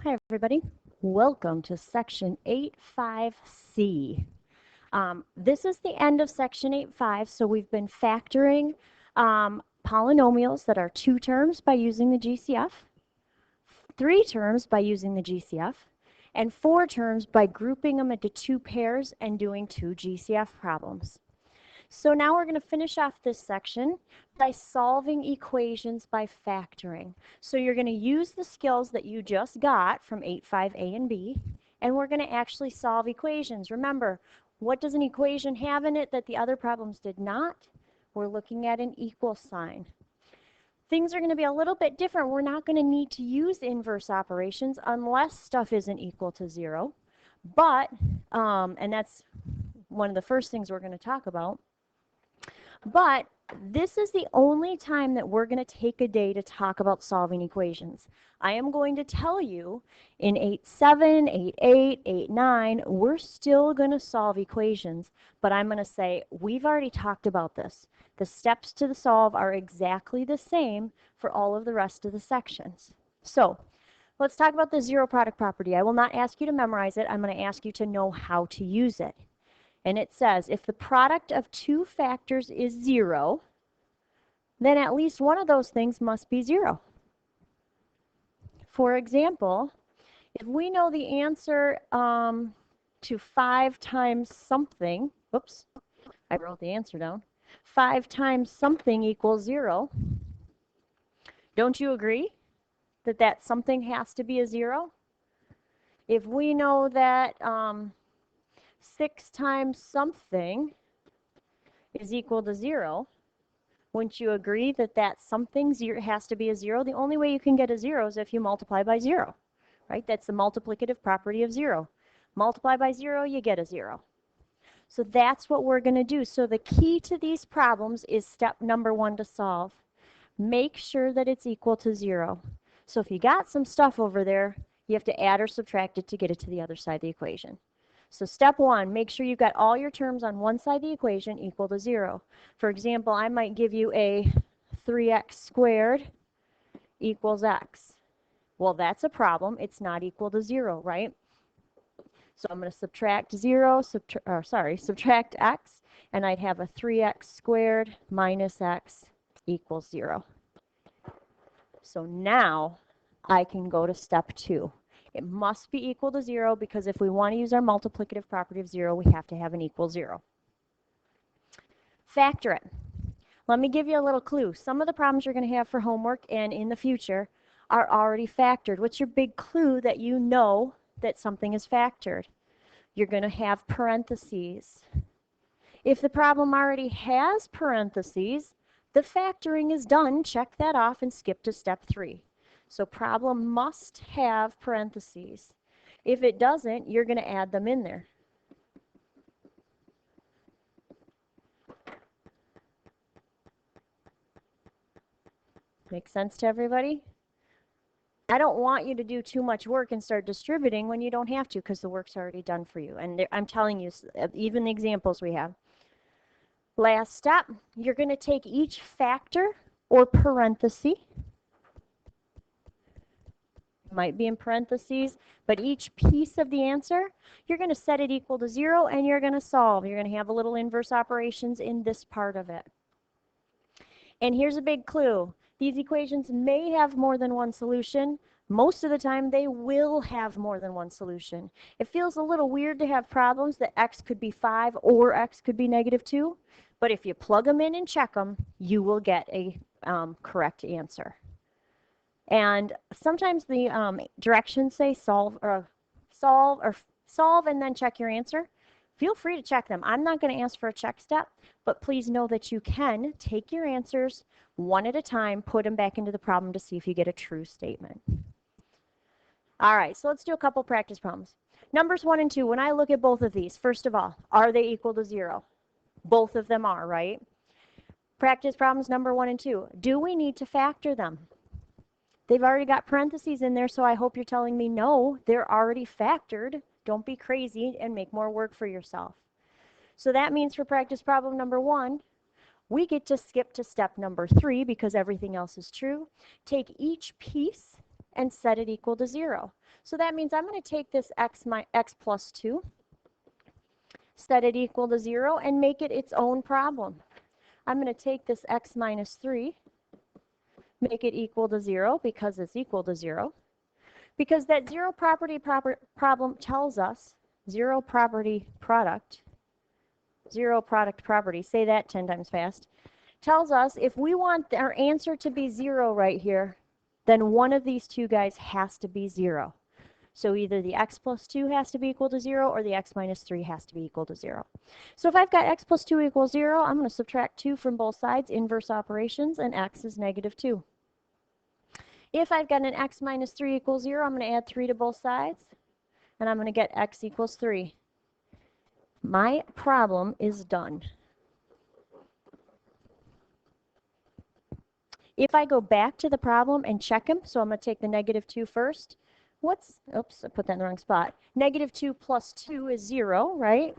Hi, everybody. Welcome to Section 8.5C. This is the end of Section 8.5, so we've been factoring polynomials that are 2 terms by using the GCF, 3 terms by using the GCF, and 4 terms by grouping them into 2 pairs and doing 2 GCF problems. So now we're going to finish off this section by solving equations by factoring. So you're going to use the skills that you just got from 8.5a and b, and we're going to actually solve equations. Remember, what does an equation have in it that the other problems did not? We're looking at an equal sign. Things are going to be a little bit different. We're not going to need to use inverse operations unless stuff isn't equal to 0. But, and that's one of the first things we're going to talk about. But this is the only time that we're going to take a day to talk about solving equations. I am going to tell you in 8.7, 8.8, 8.9, we're still going to solve equations, but I'm going to say we've already talked about this. The steps to the solve are exactly the same for all of the rest of the sections. So let's talk about the zero product property. I will not ask you to memorize it. I'm going to ask you to know how to use it. And it says if the product of 2 factors is 0, then at least one of those things must be 0. For example, if we know the answer to 5 times something, oops, I wrote the answer down, 5 times something equals 0, don't you agree that that something has to be a 0? If we know that 6 times something is equal to 0, wouldn't you agree that that something has to be a 0? The only way you can get a 0 is if you multiply by 0, right? That's the multiplicative property of 0. Multiply by 0, you get a 0. So that's what we're going to do. So the key to these problems is step number 1 to solve. Make sure that it's equal to 0. So if you got some stuff over there, you have to add or subtract it to get it to the other side of the equation. So step 1, make sure you've got all your terms on one side of the equation equal to 0. For example, I might give you a 3x squared equals x. Well, that's a problem. It's not equal to 0, right? So I'm going to subtract 0, subtract x, and I'd have a 3x squared minus x equals 0. So now I can go to step 2. It must be equal to 0 because if we want to use our multiplicative property of 0, we have to have an equal 0. Factor it. Let me give you a little clue. Some of the problems you're going to have for homework and in the future are already factored. What's your big clue that you know that something is factored? You're going to have parentheses. If the problem already has parentheses, the factoring is done. Check that off and skip to step 3. So problem must have parentheses. If it doesn't, you're going to add them in there. Make sense to everybody? I don't want you to do too much work and start distributing when you don't have to because the work's already done for you. And I'm telling you, even the examples we have. Last step, you're going to take each factor or parenthesis. Might be in parentheses, but each piece of the answer, you're going to set it equal to 0 and you're going to solve. You're going to have a little inverse operations in this part of it. And here's a big clue. These equations may have more than one solution. Most of the time, they will have more than one solution. It feels a little weird to have problems that x could be 5 or x could be -2, but if you plug them in and check them, you will get a correct answer. And sometimes the directions say solve and then check your answer. Feel free to check them. I'm not going to ask for a check step, but please know that you can take your answers one at a time, put them back into the problem to see if you get a true statement. All right, so let's do a couple practice problems. Numbers 1 and 2, when I look at both of these, first of all, are they equal to 0? Both of them are, right? Practice problems number 1 and 2, do we need to factor them? They've already got parentheses in there, so I hope you're telling me no, they're already factored. Don't be crazy and make more work for yourself. So that means for practice problem number 1, we get to skip to step number 3 because everything else is true. Take each piece and set it equal to 0. So that means I'm going to take this x plus 2, set it equal to 0, and make it its own problem. I'm going to take this x minus 3, make it equal to 0 because it's equal to 0. Because that zero property problem tells us, zero property product, zero product property, say that 10 times fast, tells us if we want our answer to be 0 right here, then one of these two guys has to be 0. So either the x plus 2 has to be equal to 0 or the x minus 3 has to be equal to 0. So if I've got x plus 2 equals 0, I'm going to subtract 2 from both sides, inverse operations, and x is negative 2. If I've got an x minus 3 equals 0, I'm going to add 3 to both sides, and I'm going to get x equals 3. My problem is done. If I go back to the problem and check them, so I'm going to take the negative 2 first. Oops, I put that in the wrong spot. Negative 2 plus 2 is 0, right?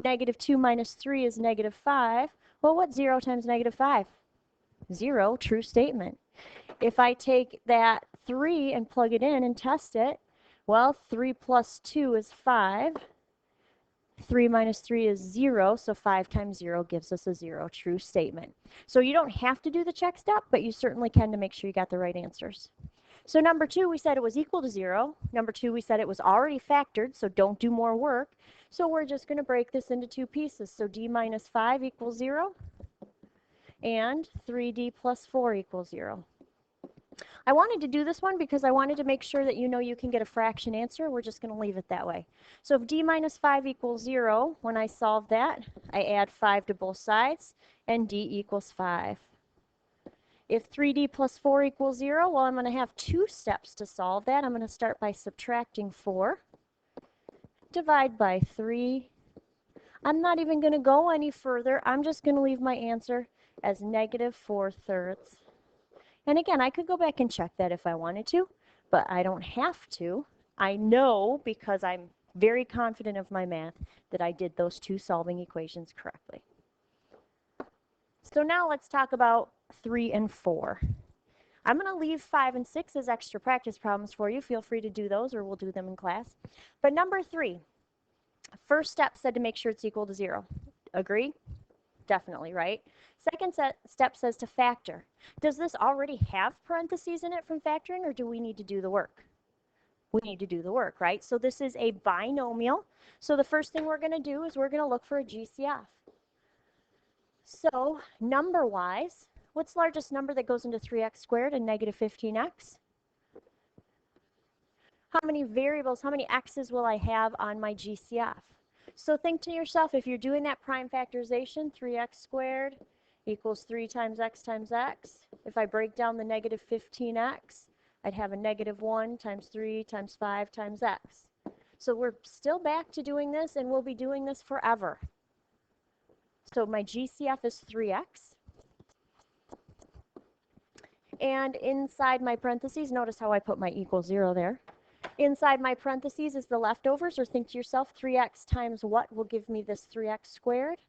Negative 2 minus 3 is negative 5. Well, what's 0 times negative 5? 0, true statement. If I take that 3 and plug it in and test it, well, 3 plus 2 is 5. 3 minus 3 is 0, so 5 times 0 gives us a 0, true statement. So you don't have to do the check step, but you certainly can to make sure you got the right answers. So number 2, we said it was equal to 0. Number 2, we said it was already factored, so don't do more work. So we're just going to break this into two pieces. So d minus 5 equals 0, and 3d plus 4 equals 0. I wanted to do this one because I wanted to make sure that you know you can get a fraction answer. We're just going to leave it that way. So if d minus 5 equals 0, when I solve that, I add 5 to both sides, and d equals 5. If 3d plus 4 equals 0, well, I'm going to have two steps to solve that. I'm going to start by subtracting 4, divide by 3. I'm not even going to go any further. I'm just going to leave my answer as negative 4/3. And again, I could go back and check that if I wanted to, but I don't have to. I know, because I'm very confident of my math, that I did those two solving equations correctly. So now let's talk about 3 and 4. I'm going to leave 5 and 6 as extra practice problems for you. Feel free to do those, or we'll do them in class. But number 3, first step said to make sure it's equal to 0. Agree? Definitely, right? Second step says to factor. Does this already have parentheses in it from factoring, or do we need to do the work? We need to do the work, right? So this is a binomial. So the first thing we're going to do is we're going to look for a GCF. So number-wise, what's the largest number that goes into 3x squared and negative 15x? How many variables, how many x's will I have on my GCF? So think to yourself, if you're doing that prime factorization, 3x squared equals 3 times x times x. If I break down the negative 15x, I'd have a negative 1 times 3 times 5 times x. So we're still back to doing this, and we'll be doing this forever. So my GCF is 3x. And inside my parentheses, notice how I put my equal 0 there. Inside my parentheses is the leftovers, or think to yourself, 3x times what will give me this 3x squared?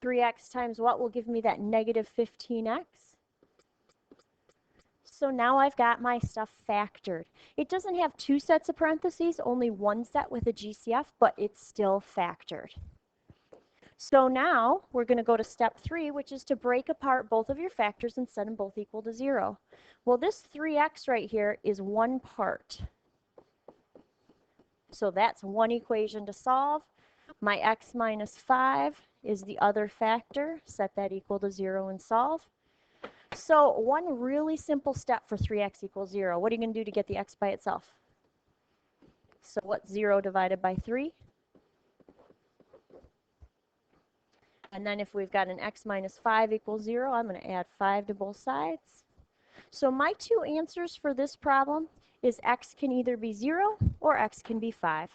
3x times what will give me that negative 15x? So now I've got my stuff factored. It doesn't have two sets of parentheses, only one set with a GCF, but it's still factored. So now we're going to go to step 3, which is to break apart both of your factors and set them both equal to 0. Well, this 3x right here is one part. So that's one equation to solve. My x minus 5 is the other factor. Set that equal to 0 and solve. So one really simple step for 3x equals 0. What are you going to do to get the x by itself? So what's 0 divided by 3? And then if we've got an x minus 5 equals 0, I'm going to add 5 to both sides. So my two answers for this problem is x can either be 0 or x can be 5.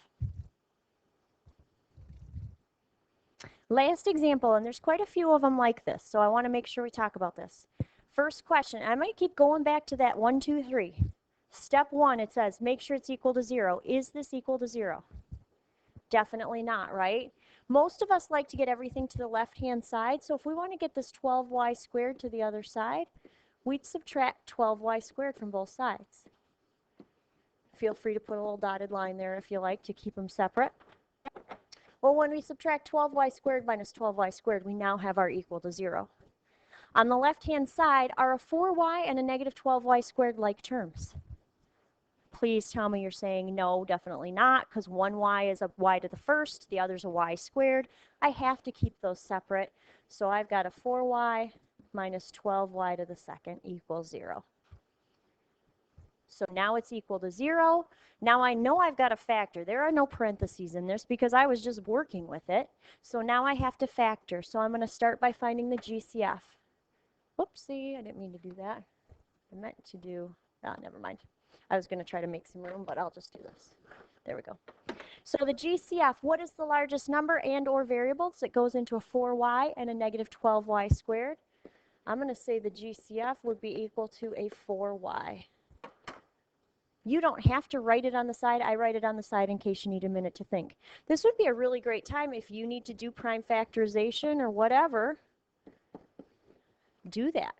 Last example, and there's quite a few of them like this, so I want to make sure we talk about this. First question, I might keep going back to that 1, 2, 3. Step 1, it says make sure it's equal to 0. Is this equal to 0? Definitely not, right? Most of us like to get everything to the left-hand side, so if we want to get this 12y squared to the other side, we'd subtract 12y squared from both sides. Feel free to put a little dotted line there if you like to keep them separate. Well, when we subtract 12y squared minus 12y squared, we now have our equal to 0. On the left-hand side, are a 4y and a negative 12y squared like terms? Please tell me you're saying no, definitely not, because one y is a y to the first, the other's a y squared. I have to keep those separate. So I've got a 4y minus 12y to the second equals 0. So now it's equal to 0. Now I know I've got to factor. There are no parentheses in this because I was just working with it. So now I have to factor. So I'm going to start by finding the GCF. Whoopsie, I didn't mean to do that. I meant to do, never mind. I was going to try to make some room, but I'll just do this. There we go. So the GCF, what is the largest number and or variables? It goes into a 4y and a negative 12y squared. I'm going to say the GCF would be equal to a 4y. You don't have to write it on the side. I write it on the side in case you need a minute to think. This would be a really great time if you need to do prime factorization or whatever. Do that.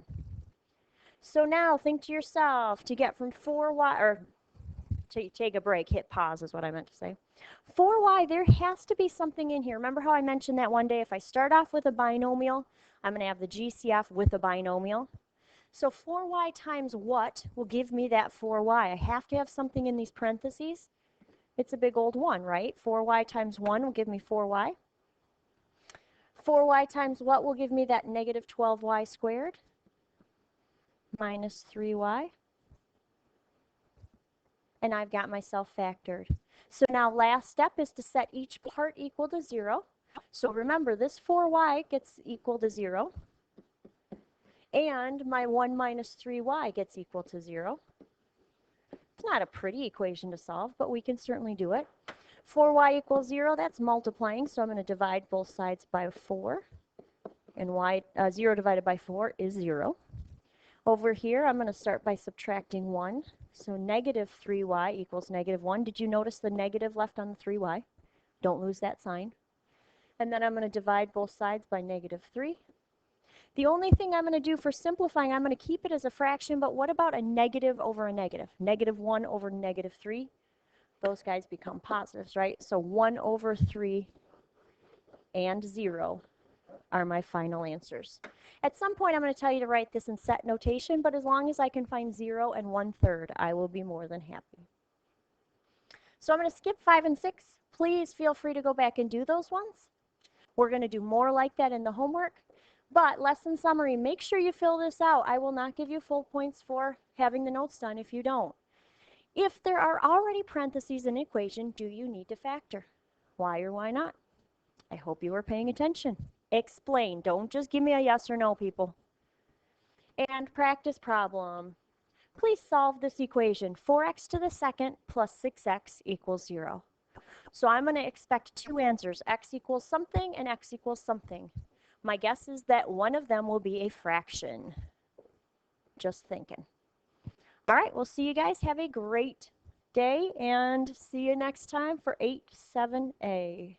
So now think to yourself, to get from 4y, or take a break, hit pause is what I meant to say. 4y, there has to be something in here. Remember how I mentioned that one day if I start off with a binomial, I'm going to have the GCF with a binomial. So 4y times what will give me that 4y? I have to have something in these parentheses. It's a big old 1, right? 4y times 1 will give me 4y. 4y times what will give me that negative 12y squared? Minus 3y. And I've got myself factored. So now last step is to set each part equal to 0. So remember, this 4y gets equal to 0. And my 1 minus 3y gets equal to 0. It's not a pretty equation to solve, but we can certainly do it. 4y equals 0, that's multiplying, so I'm going to divide both sides by 4. And 0 divided by 4 is 0. Over here, I'm going to start by subtracting 1. So negative 3y equals negative 1. Did you notice the negative left on the 3y? Don't lose that sign. And then I'm going to divide both sides by negative 3. The only thing I'm going to do for simplifying, I'm going to keep it as a fraction, but what about a negative over a negative? Negative 1 over negative 3. Those guys become positives, right? So 1 over 3 and 0 are my final answers. At some point, I'm going to tell you to write this in set notation, but as long as I can find 0 and 1/3, I will be more than happy. So I'm going to skip 5 and 6. Please feel free to go back and do those ones. We're going to do more like that in the homework. But lesson summary, make sure you fill this out. I will not give you full points for having the notes done if you don't. If there are already parentheses in an equation, do you need to factor? Why or why not? I hope you were paying attention. Explain. Don't just give me a yes or no, people. And practice problem. Please solve this equation. 4x to the second plus 6x equals 0. So I'm going to expect two answers, x equals something and x equals something. My guess is that one of them will be a fraction. Just thinking. All right, we'll see you guys. Have a great day and see you next time for 8-7A.